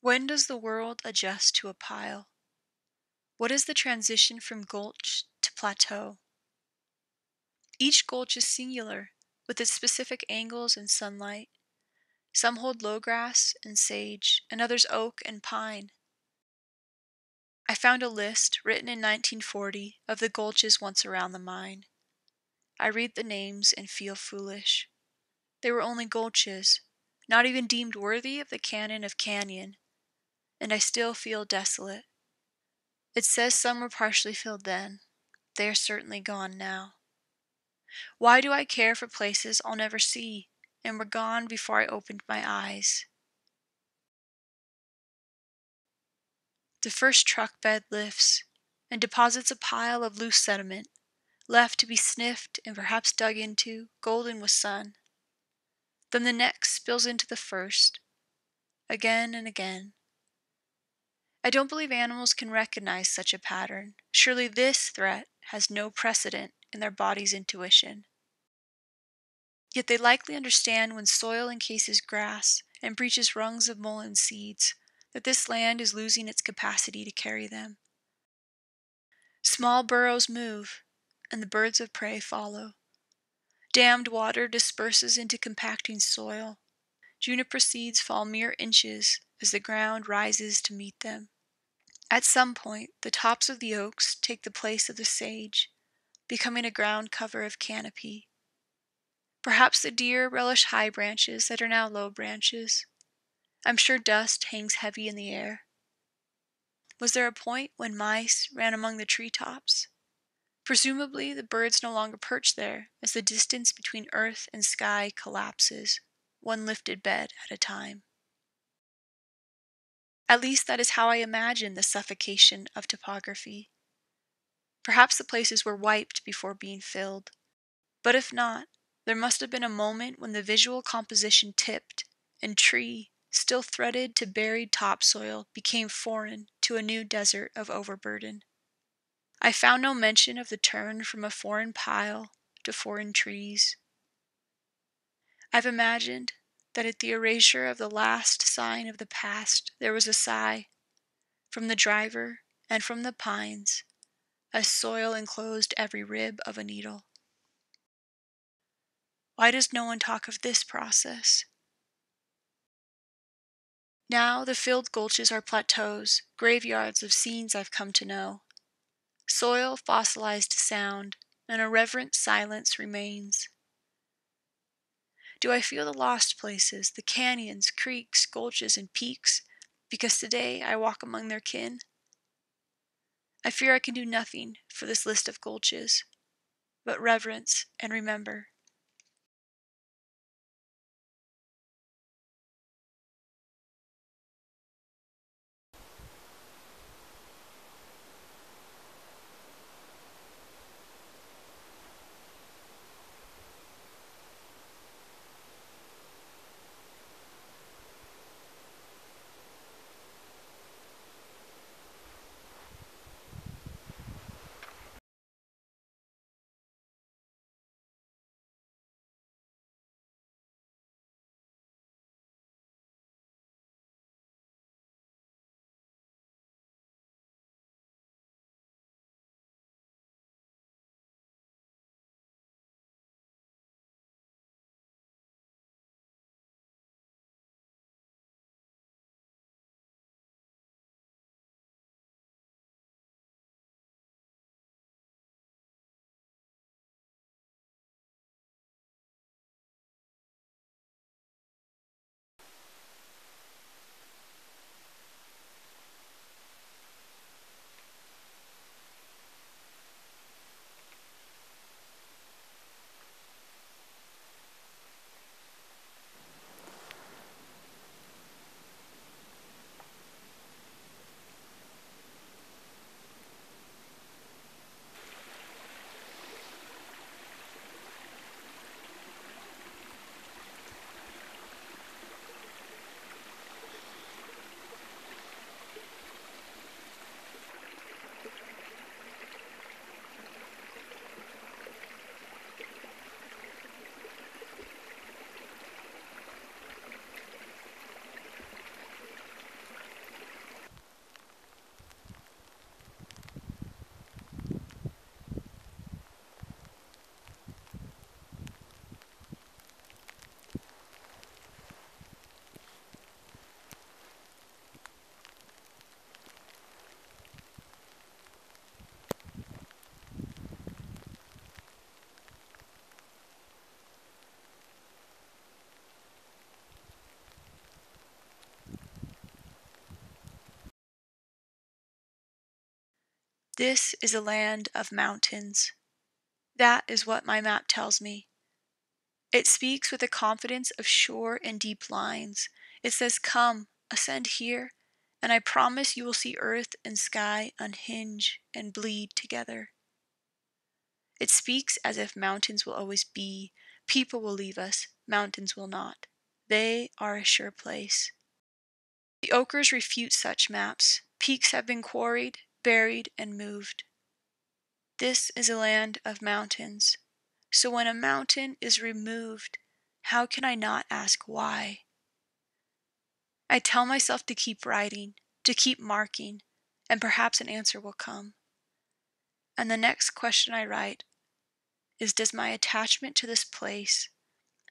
When does the world adjust to a pile? What is the transition from gulch to plateau? Each gulch is singular, with its specific angles and sunlight. Some hold low grass and sage, and others oak and pine. I found a list, written in 1940, of the gulches once around the mine. I read the names and feel foolish. They were only gulches, not even deemed worthy of the canon of canyon, and I still feel desolate. It says some were partially filled then. They are certainly gone now. Why do I care for places I'll never see, and were gone before I opened my eyes? The first truck bed lifts and deposits a pile of loose sediment, left to be sniffed and perhaps dug into, golden with sun. Then the next spills into the first, again and again. I don't believe animals can recognize such a pattern. Surely this threat has no precedent in their body's intuition. Yet they likely understand when soil encases grass and breaches rungs of mullein seeds, that this land is losing its capacity to carry them. Small burrows move, and the birds of prey follow. Dammed water disperses into compacting soil. Juniper seeds fall mere inches as the ground rises to meet them. At some point, the tops of the oaks take the place of the sage, becoming a ground cover of canopy. Perhaps the deer relish high branches that are now low branches. I'm sure dust hangs heavy in the air. Was there a point when mice ran among the treetops? Presumably, the birds no longer perch there as the distance between earth and sky collapses, one lifted bed at a time. At least that is how I imagine the suffocation of topography. Perhaps the places were wiped before being filled. But if not, there must have been a moment when the visual composition tipped, and tree, still threaded to buried topsoil, became foreign to a new desert of overburden. I found no mention of the turn from a foreign pile to foreign trees. I've imagined that at the erasure of the last sign of the past, there was a sigh from the driver and from the pines, as soil enclosed every rib of a needle. Why does no one talk of this process? Now the filled gulches are plateaus, graveyards of scenes I've come to know. Soil fossilized to sound, and a reverent silence remains. Do I feel the lost places, the canyons, creeks, gulches, and peaks, because today I walk among their kin? I fear I can do nothing for this list of gulches, but reverence and remember. This is a land of mountains. That is what my map tells me. It speaks with the confidence of sure and deep lines. It says, "Come, ascend here, and I promise you will see earth and sky unhinge and bleed together." It speaks as if mountains will always be. People will leave us, mountains will not. They are a sure place. The ochres refute such maps. Peaks have been quarried, buried, and moved. This is a land of mountains. So when a mountain is removed, how can I not ask why? I tell myself to keep writing, to keep marking, and perhaps an answer will come. And the next question I write is, does my attachment to this place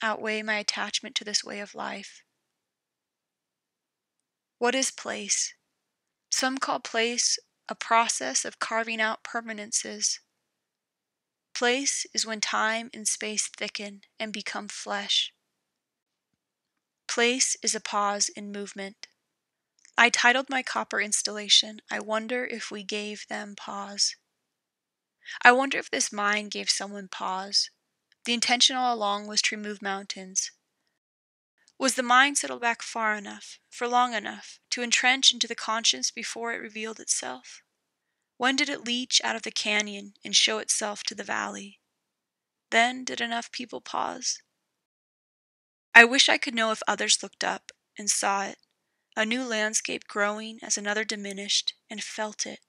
outweigh my attachment to this way of life? What is place? Some call place a process of carving out permanences. Place is when time and space thicken and become flesh. Place is a pause in movement. I titled my copper installation, "I Wonder If We Gave Them Pause." I wonder if this mind gave someone pause. The intention all along was to remove mountains. Was the mind settled back far enough, for long enough, to entrench into the conscience before it revealed itself? When did it leach out of the canyon and show itself to the valley? Then did enough people pause? I wish I could know if others looked up and saw it, a new landscape growing as another diminished, and felt it.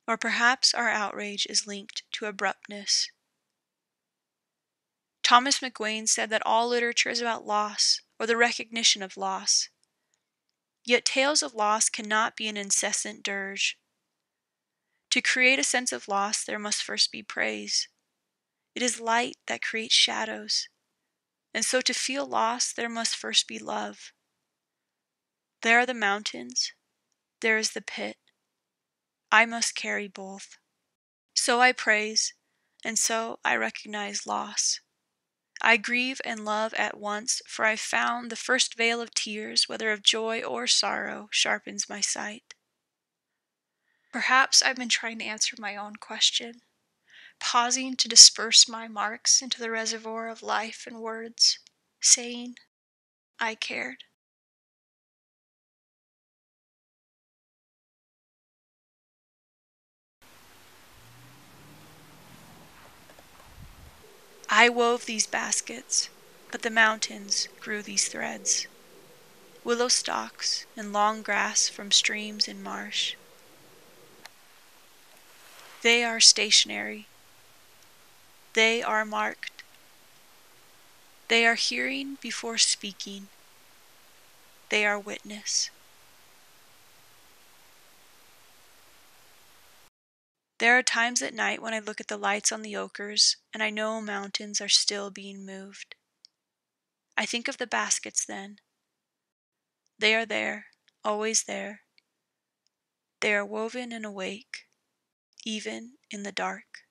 Or perhaps our outrage is linked to abruptness. Thomas McGuane said that all literature is about loss, or the recognition of loss. Yet tales of loss cannot be an incessant dirge. To create a sense of loss, there must first be praise. It is light that creates shadows, and so to feel loss, there must first be love. There are the mountains, there is the pit. I must carry both. So I praise, and so I recognize loss. I grieve and love at once, for I found the first veil of tears, whether of joy or sorrow, sharpens my sight. Perhaps I've been trying to answer my own question, pausing to disperse my marks into the reservoir of life and words, saying, I cared. I wove these baskets, but the mountains grew these threads. Willow stalks and long grass from streams and marsh. They are stationary. They are marked. They are hearing before speaking. They are witness. There are times at night when I look at the lights on the ochres and I know mountains are still being moved. I think of the baskets then. They are there, always there. They are woven and awake, even in the dark.